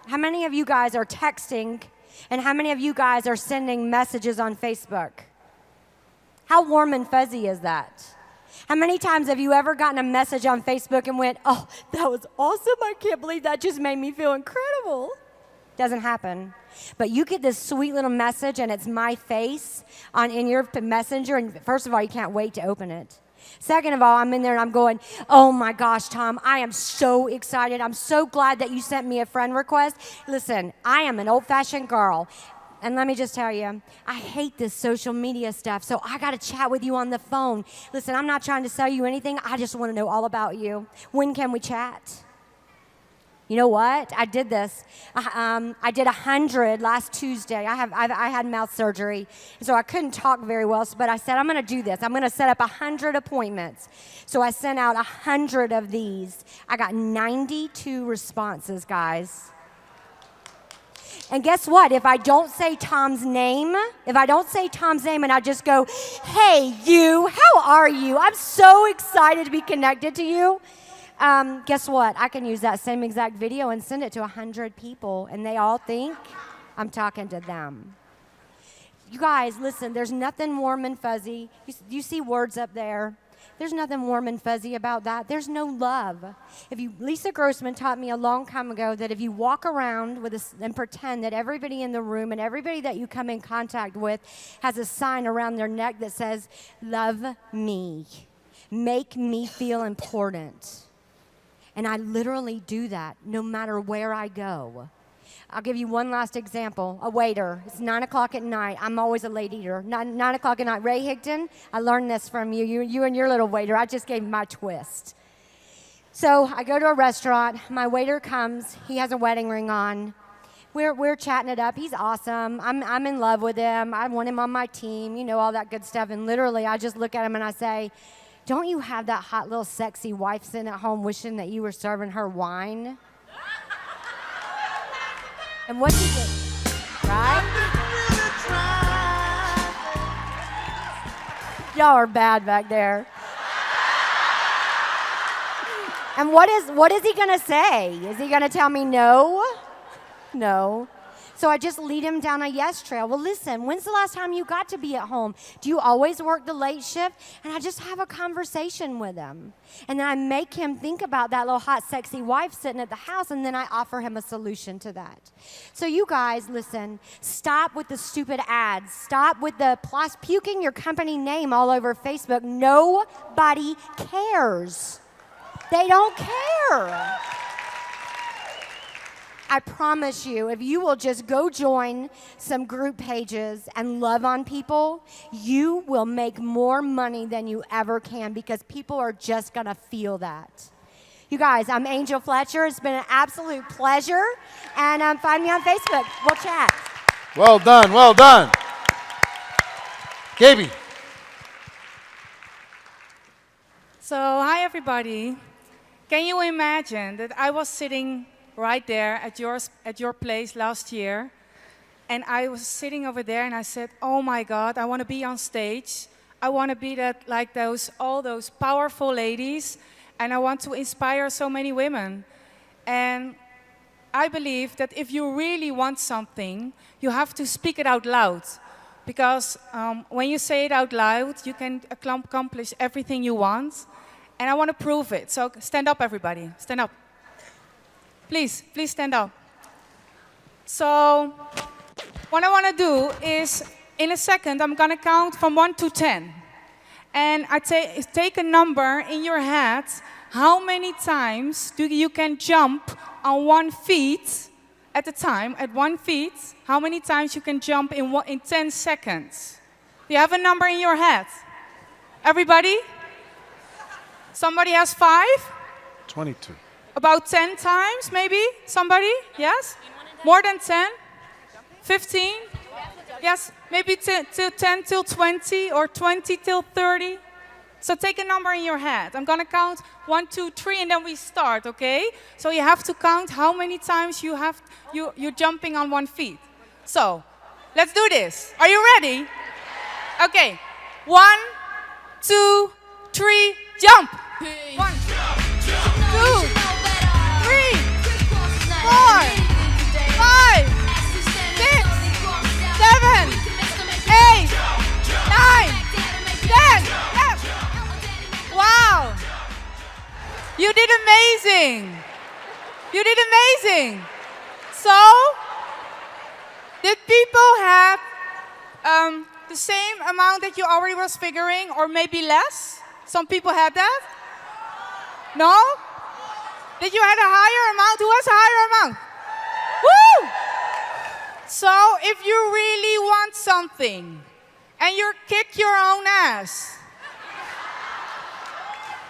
are texting, and how many of you guys are sending messages on Facebook? How warm and fuzzy is that? How many times have you ever gotten a message on Facebook and went, oh, that was awesome. I can't believe that just made me feel incredible. Doesn't happen. But you get this sweet little message and it's my face in your messenger, and first of all, you can't wait to open it. Second of all, I'm in there and I'm going, oh my gosh, Tom, I am so excited. I'm so glad that you sent me a friend request. Listen, I am an old-fashioned girl. And let me just tell you, I hate this social media stuff, so I got to chat with you on the phone. Listen, I'm not trying to sell you anything. I just want to know all about you. When can we chat? You know what? I did this. I did 100 last Tuesday. I had mouth surgery, so I couldn't talk very well. But I said, I'm going to do this. I'm going to set up 100 appointments. So I sent out 100 of these. I got 92 responses, guys. And guess what? If I don't say Tom's name, and I just go, hey, you, how are you? I'm so excited to be connected to you. Guess what? I can use that same exact video and send it to 100 people, and they all think I'm talking to them. You guys, listen, there's nothing warm and fuzzy. You see words up there? There's nothing warm and fuzzy about that. There's no love. Lisa Grossman taught me a long time ago that if you walk around and pretend that everybody in the room and everybody that you come in contact with has a sign around their neck that says, love me, make me feel important. And I literally do that no matter where I go. I'll give you one last example. A waiter. It's 9 o'clock at night. I'm always a late eater. 9 o'clock at night. Ray Higdon, I learned this from you. You and your little waiter. I just gave my twist. So I go to a restaurant. My waiter comes. He has a wedding ring on. We're chatting it up. He's awesome. I'm in love with him. I want him on my team. You know, all that good stuff. And literally, I just look at him and I say, don't you have that hot little sexy wife sitting at home wishing that you were serving her wine? And what you get, right? Y'all are bad back there. And what is he gonna say? Is he gonna tell me no? No. So I just lead him down a yes trail. Well, listen, when's the last time you got to be at home? Do you always work the late shift? And I just have a conversation with him. And then I make him think about that little hot, sexy wife sitting at the house, and then I offer him a solution to that. So you guys, listen, stop with the stupid ads. Stop with the puking your company name all over Facebook. Nobody cares. They don't care. I promise you, if you will just go join some group pages and love on people, you will make more money than you ever can, because people are just going to feel that. You guys, I'm Angel Fletcher. It's been an absolute pleasure. And find me on Facebook. We'll chat. Well done, well done. Gaby. So, hi everybody. Can you imagine that I was sitting right there at your place last year, and I was sitting over there and I said, oh my God, I want to be on stage. I want to be like all those powerful ladies, and I want to inspire so many women. And I believe that if you really want something, you have to speak it out loud, because when you say it out loud, you can accomplish everything you want. And I want to prove it. So stand up, everybody. Stand up. Please stand up. So what I want to do is, in a second, I'm going to count from 1 to 10. and I take a number in your head. How many times you can jump on 1 feet at a time, at 1 feet? How many times you can jump in 10 seconds? Do you have a number in your head? Everybody? Somebody has 5? 22. About 10 times, maybe? Somebody? Yes? More than 10? 15? Yes, maybe till 10 till 20 or 20 till 30. So take a number in your head. I'm gonna count 1, 2, 3, and then we start, okay? So you have to count how many times you're jumping on 1 feet. So let's do this. Are you ready? Okay. 1, 2, 3, jump. 1, 2, 3, 4, 5, 6, 7, 8, 9, 10. Wow! You did amazing. You did amazing. So, did people have the same amount that you already was figuring, or maybe less? Some people had that? No? Did you have a higher amount? Who has a higher amount? Woo! So, if you really want something, and you kick your own ass,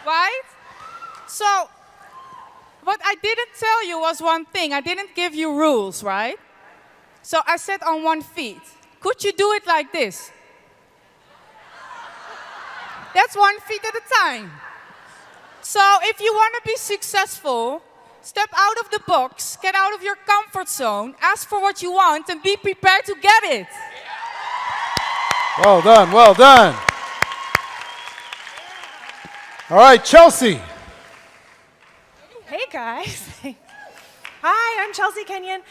right? So, what I didn't tell you was one thing. I didn't give you rules, right? So I said on 1 feet. Could you do it like this? That's 1 feet at a time. So if you want to be successful, step out of the box, get out of your comfort zone, ask for what you want, and be prepared to get it. Well done, well done. All right, Chelsea. Hey guys. Hi, I'm Chelsea Kenyon.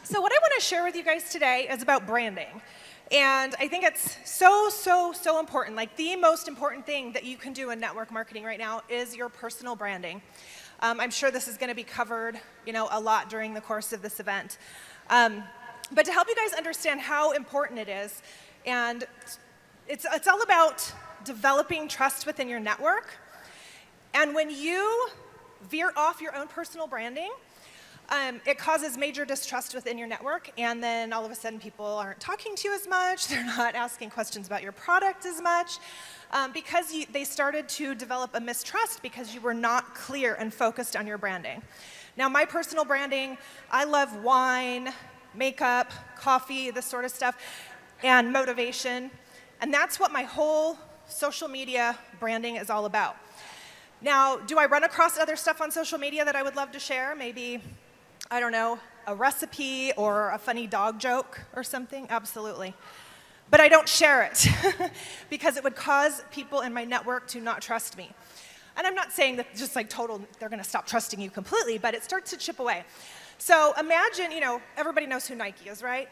So what I want to share with you guys today is about branding. And I think it's so important. Like the most important thing that you can do in network marketing right now is your personal branding. I'm sure this is going to be covered, a lot during the course of this event. But to help you guys understand how important it is, and it's all about developing trust within your network. And when you veer off your own personal branding, it causes major distrust within your network, and then all of a sudden people aren't talking to you as much, they're not asking questions about your product as much, because they started to develop a mistrust because you were not clear and focused on your branding. Now, my personal branding, I love wine, makeup, coffee, this sort of stuff, and motivation, and that's what my whole social media branding is all about. Now, do I run across other stuff on social media that I would love to share? Maybe, I don't know, a recipe or a funny dog joke or something? Absolutely. But I don't share it because it would cause people in my network to not trust me. And I'm not saying that just like they're going to stop trusting you completely, but it starts to chip away. So imagine, everybody knows who Nike is, right?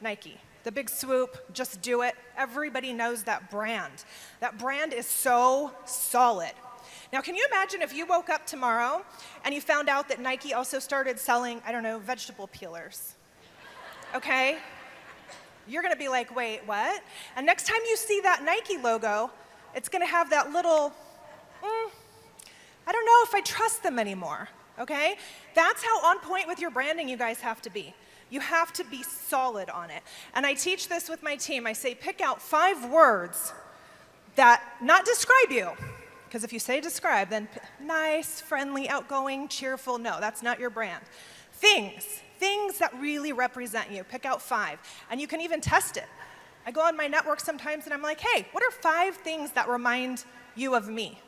Nike. The big swoop, just do it. Everybody knows that brand. That brand is so solid. Now, can you imagine if you woke up tomorrow and you found out that Nike also started selling, I don't know, vegetable peelers? Okay? You're going to be like, wait, what? And next time you see that Nike logo, it's going to have that little, I don't know if I trust them anymore, okay? That's how on point with your branding you guys have to be. You have to be solid on it. And I teach this with my team. I say, pick out 5 words that not describe you. Because if you say describe, then nice, friendly, outgoing, cheerful, no, that's not your brand. Things that really represent you. Pick out 5. And you can even test it. I go on my network sometimes and I'm like, hey, what are 5 things that remind you of me?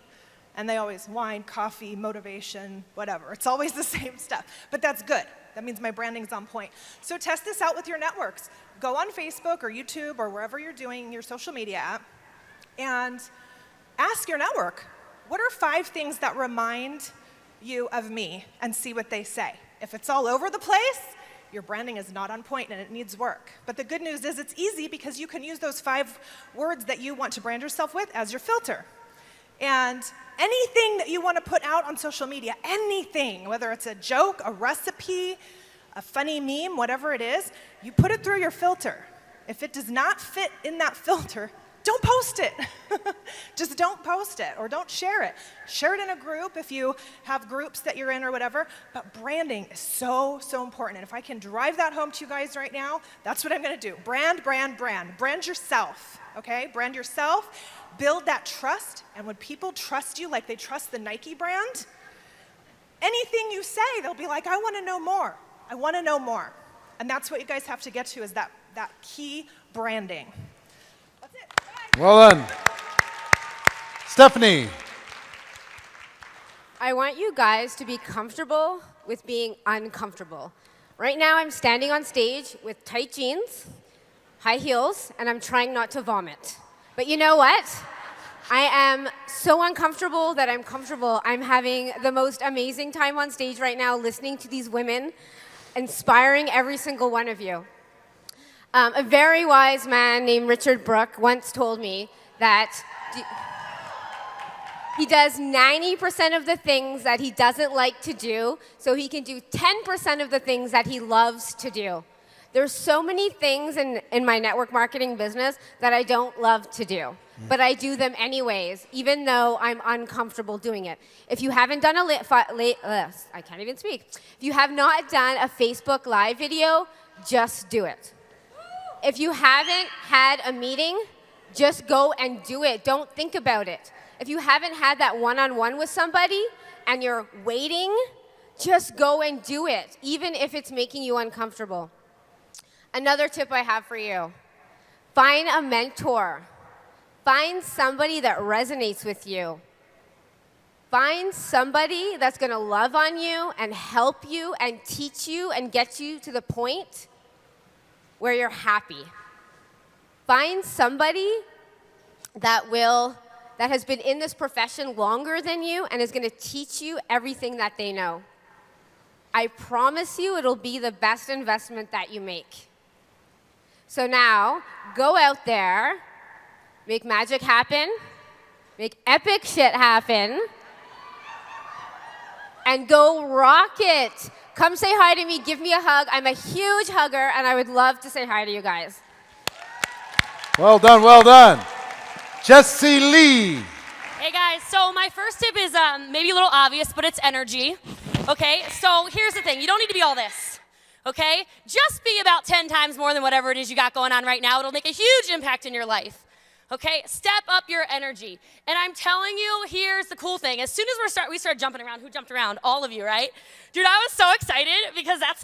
And they always, wine, coffee, motivation, whatever. It's always the same stuff. But that's good. That means my branding's on point. So test this out with your networks. Go on Facebook or YouTube or wherever you're doing your social media at and ask your network, what are 5 things that remind you of me, and see what they say. If it's all over the place, your branding is not on point and it needs work. But the good news is it's easy because you can use those 5 words that you want to brand yourself with as your filter. And anything that you want to put out on social media, anything, whether it's a joke, a recipe, a funny meme, whatever it is, you put it through your filter. If it does not fit in that filter, don't post it. Just don't post it or don't share it. Share it in a group if you have groups that you're in or whatever. But branding is so, so important. And if I can drive that home to you guys right now, that's what I'm going to do. Brand, brand, brand. Brand yourself, okay? Brand yourself. Build that trust. And when people trust you like they trust the Nike brand, anything you say, they'll be like, I want to know more. I want to know more. And that's what you guys have to get to is that key branding. That's it. Well done. Stephanie. I want you guys to be comfortable with being uncomfortable. Right now, I'm standing on stage with tight jeans, high heels, and I'm trying not to vomit. But you know what? I am so uncomfortable that I'm comfortable. I'm having the most amazing time on stage right now listening to these women, inspiring every single one of you. A very wise man named Richard Brooke once told me that he does 90% of the things that he doesn't like to do, so he can do 10% of the things that he loves to do. There's so many things in my network marketing business that I don't love to do, but I do them anyways, even though I'm uncomfortable doing it. If you haven't done I can't even speak. If you have not done a Facebook Live video, just do it. If you haven't had a meeting, just go and do it. Don't think about it. If you haven't had that one-on-one with somebody and you're waiting, just go and do it, even if it's making you uncomfortable. Another tip I have for you, find a mentor. Find somebody that resonates with you. Find somebody that's going to love on you and help you and teach you and get you to the point where you're happy. Find somebody that has been in this profession longer than you and is going to teach you everything that they know. I promise you it'll be the best investment that you make. So now, go out there, make magic happen, make epic shit happen, and go rock it. Come say hi to me, give me a hug. I'm a huge hugger, and I would love to say hi to you guys. Well done, well done. Jessie Lee. Hey guys, so my first tip is maybe a little obvious, but it's energy. Okay, so here's the thing. You don't need to be all this. Okay? Just be about 10 times more than whatever it is you got going on right now. It'll make a huge impact in your life. Okay? Step up your energy. And I'm telling you, here's the cool thing. As soon as we start jumping around, who jumped around? All of you, right? Dude, I was so excited because that's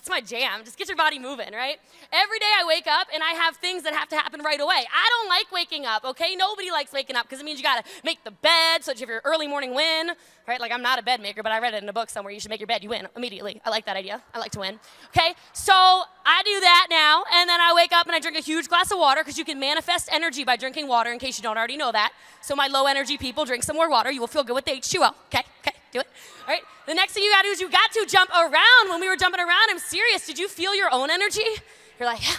my jam. Just get your body moving, right? Every day I wake up and I have things that have to happen right away. I don't like waking up, okay? Nobody likes waking up because it means you got to make the bed so that you have your early morning win, right? Like, I'm not a bed maker, but I read it in a book somewhere. You should make your bed. You win immediately. I like that idea. I like to win. Okay? So I do that now, and then I wake up and I drink a huge glass of water because you can manifest energy by drinking water, in case you don't already know that. So my low energy people, drink some more water. You will feel good with the H2O. Okay? Do it. All right? The next thing you got to do is you got to jump around. When we were jumping around, I'm serious. Did you feel your own energy? You're like, yeah,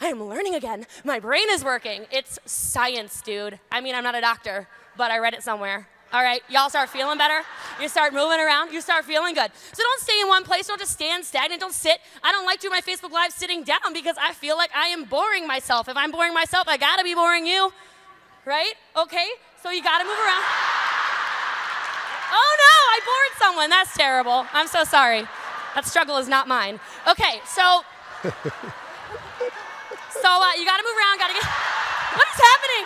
I am learning again. My brain is working. It's science, dude. I mean, I'm not a doctor, but I read it somewhere. All right, y'all start feeling better. You start moving around. You start feeling good. So don't stay in one place. Don't just stand stagnant. Don't sit. I don't like doing my Facebook Live sitting down because I feel like I am boring myself. If I'm boring myself, I got to be boring you, right? Okay, so you got to move around. Oh no, I bored someone. That's terrible. I'm so sorry. That struggle is not mine. Okay, so you got to move around. Got to get. What is happening?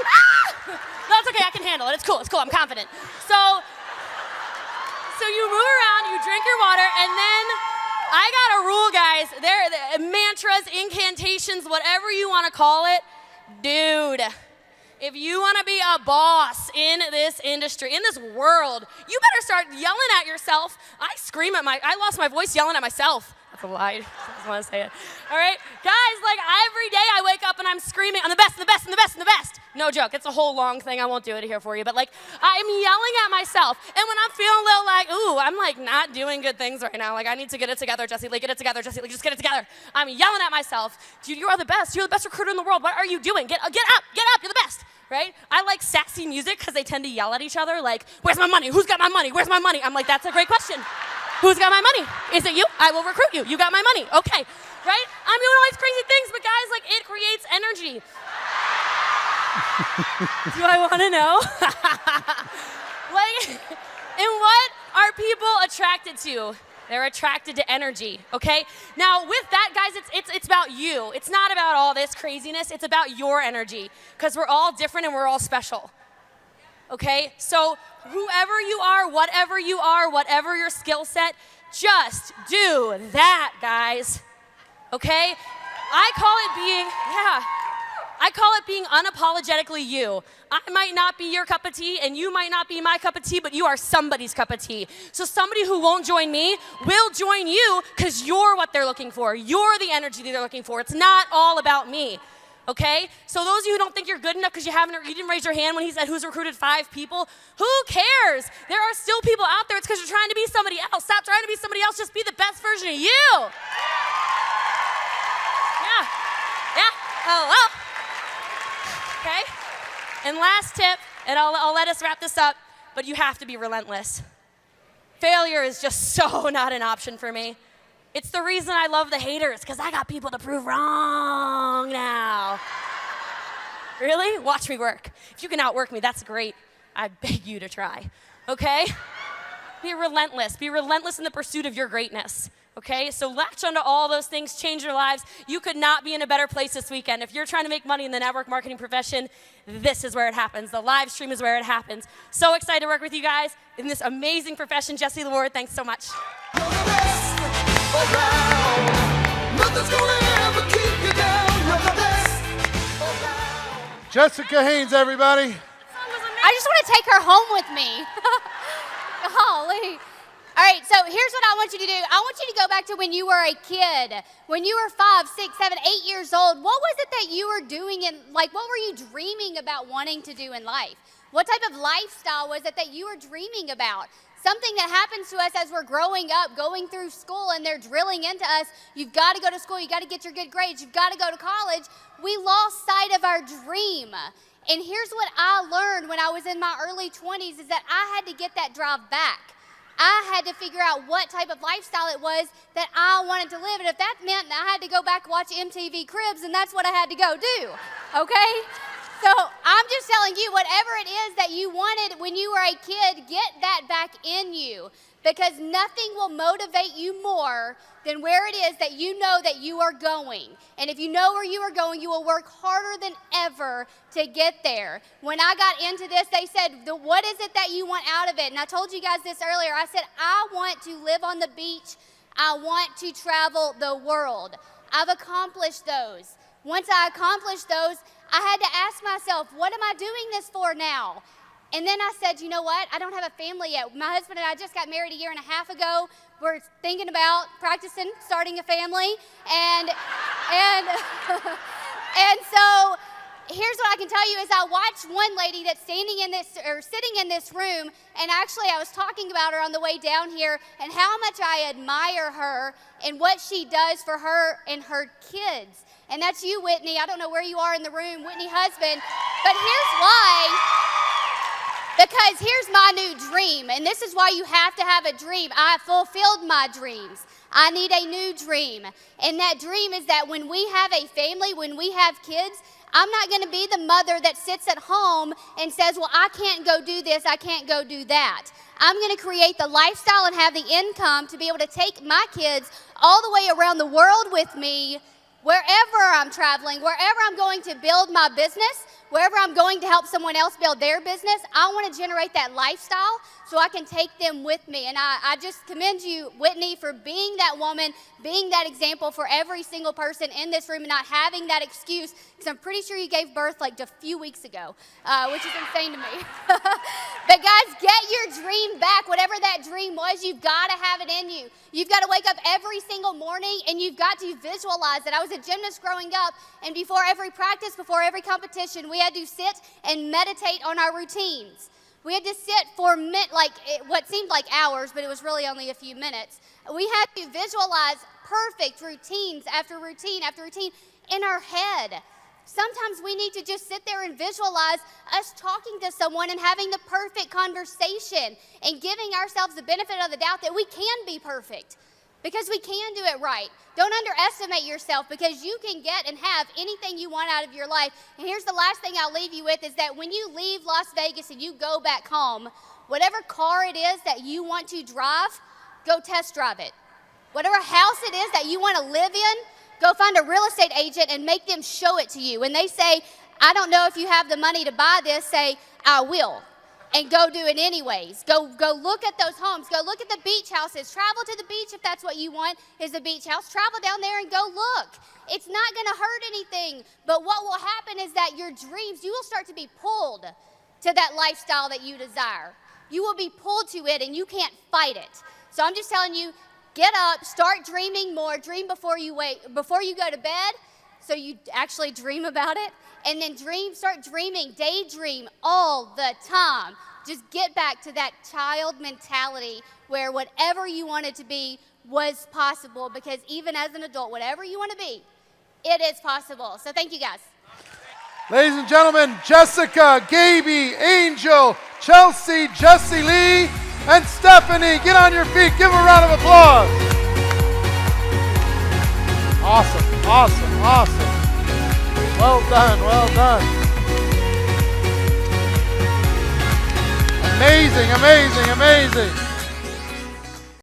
Ah! No, it's okay. I can handle it. It's cool. It's cool. I'm confident. So you move around. You drink your water, and then I got a rule, guys. There, mantras, incantations, whatever you want to call it, dude. If you want to be a boss in this industry, in this world, you better start yelling at yourself. I lost my voice yelling at myself. That's a lie. I just want to say it. All right? Guys, like every day I wake up and I'm screaming, I'm the best, the best, and the best, and the best. No joke. It's a whole long thing. I won't do it here for you. But like, I'm yelling at myself. And when I'm feeling a little like, ooh, I'm like not doing good things right now. Like, I need to get it together, Jessie Lee. Get it together, Jessie Lee. Just get it together. I'm yelling at myself. Dude, you are the best. You're the best recruiter in the world. What are you doing? Get up. You're the best. Right? I like sassy music because they tend to yell at each other like, where's my money? Who's got my money? Where's my money? I'm like, that's a great question. Who's got my money? Is it you? I will recruit you. You got my money. Okay. Right? I'm doing all these crazy things, but guys, like, it creates energy. Do I want to know? Like, and what are people attracted to? They're attracted to energy, okay? Now, with that, guys, it's about you. It's not about all this craziness. It's about your energy, because we're all different and we're all special, okay? So whoever you are, whatever your skill set, just do that, guys, okay? I call it being unapologetically you. I might not be your cup of tea, and you might not be my cup of tea, but you are somebody's cup of tea. So somebody who won't join me will join you because you're what they're looking for. You're the energy that they're looking for. It's not all about me, okay? So those of you who don't think you're good enough because you didn't raise your hand when he said who's recruited 5 people, who cares? There are still people out there. It's because you're trying to be somebody else. Stop trying to be somebody else. Just be the best version of you. Yeah. Hello. Okay? And last tip, and I'll let us wrap this up, but you have to be relentless. Failure is just so not an option for me. It's the reason I love the haters, because I got people to prove wrong now. Really? Watch me work. If you can outwork me, that's great. I beg you to try, okay? Be relentless. Be relentless in the pursuit of your greatness. Okay, so latch onto all those things, change your lives. You could not be in a better place this weekend. If you're trying to make money in the network marketing profession, this is where it happens. The live stream is where it happens. So excited to work with you guys in this amazing profession. Jesse LeWard, thanks so much. You're the best around. Nothing's gonna ever keep you down. You're the best around. Jessica Haynes, everybody. I just want to take her home with me. Golly. All right, so here's what I want you to do. I want you to go back to when you were a kid, when you were 5, 6, 7, 8 years old. What was it that you were doing what were you dreaming about wanting to do in life? What type of lifestyle was it that you were dreaming about? Something that happens to us as we're growing up, going through school, and they're drilling into us, you've got to go to school, you've got to get your good grades, you've got to go to college. We lost sight of our dream. And here's what I learned when I was in my early 20s is that I had to get that drive back. I had to figure out what type of lifestyle it was that I wanted to live. And if that meant I had to go back and watch MTV Cribs, then that's what I had to go do, okay? So I'm just telling you, whatever it is that you wanted when you were a kid, get that back in you. Because nothing will motivate you more than where it is that you know that you are going. And if you know where you are going, you will work harder than ever to get there. When I got into this, they said, what is it that you want out of it? And I told you guys this earlier. I said, I want to live on the beach. I want to travel the world. I've accomplished those. Once I accomplished those, I had to ask myself, what am I doing this for now? And then I said, you know what? I don't have a family yet. My husband and I just got married 1.5 years ago. We're thinking about practicing starting a family. And so here's what I can tell you is I watched one lady that's sitting in this room, and actually I was talking about her on the way down here and how much I admire her and what she does for her and her kids. And that's you, Whitney. I don't know where you are in the room, Whitney husband, but here's why. Because here's my new dream, and this is why you have to have a dream. I fulfilled my dreams. I need a new dream. And that dream is that when we have a family, when we have kids, I'm not going to be the mother that sits at home and says, well, I can't go do this, I can't go do that. I'm going to create the lifestyle and have the income to be able to take my kids all the way around the world with me, wherever I'm traveling, wherever I'm going to build my business, wherever I'm going to help someone else build their business. I want to generate that lifestyle so I can take them with me. And I just commend you, Whitney, for being that woman, being that example for every single person in this room and not having that excuse, because I'm pretty sure you gave birth like just a few weeks ago, which is insane to me. But guys, get your dream back. Whatever that dream was, you've got to have it in you. You've got to wake up every single morning and you've got to visualize it. I was a gymnast growing up, and before every practice, before every competition, we had to sit and meditate on our routines. We had to sit for what seemed like hours, but it was really only a few minutes. We had to visualize perfect routines after routine after routine in our head. Sometimes we need to just sit there and visualize us talking to someone and having the perfect conversation and giving ourselves the benefit of the doubt that we can be perfect. because we can do it right. Don't underestimate yourself, because you can get and have anything you want out of your life. And here's the last thing I'll leave you with is that when you leave Las Vegas and you go back home, whatever car it is that you want to drive, go test drive it. Whatever house it is that you want to live in, go find a real estate agent and make them show it to you. When they say, I don't know if you have the money to buy this, say, I will. And go do it anyways. Go look at those homes. Go look at the beach houses. Travel to the beach if that's what you want, is a beach house. Travel down there and go look. It's not going to hurt anything. But what will happen is that your dreams, you will start to be pulled to that lifestyle that you desire. You will be pulled to it, and you can't fight it. So I'm just telling you, get up, start dreaming more. Dream before you go to bed, so you actually dream about it. And then start dreaming, daydream all the time. Just get back to that child mentality where whatever you wanted to be was possible, because even as an adult, whatever you want to be, it is possible. So thank you, guys. Ladies and gentlemen, Jessica, Gaby, Angel, Chelsea, Jessie Lee, and Stephanie. Get on your feet. Give them a round of applause. Awesome, awesome, awesome. Well done, well done. Amazing, amazing, amazing.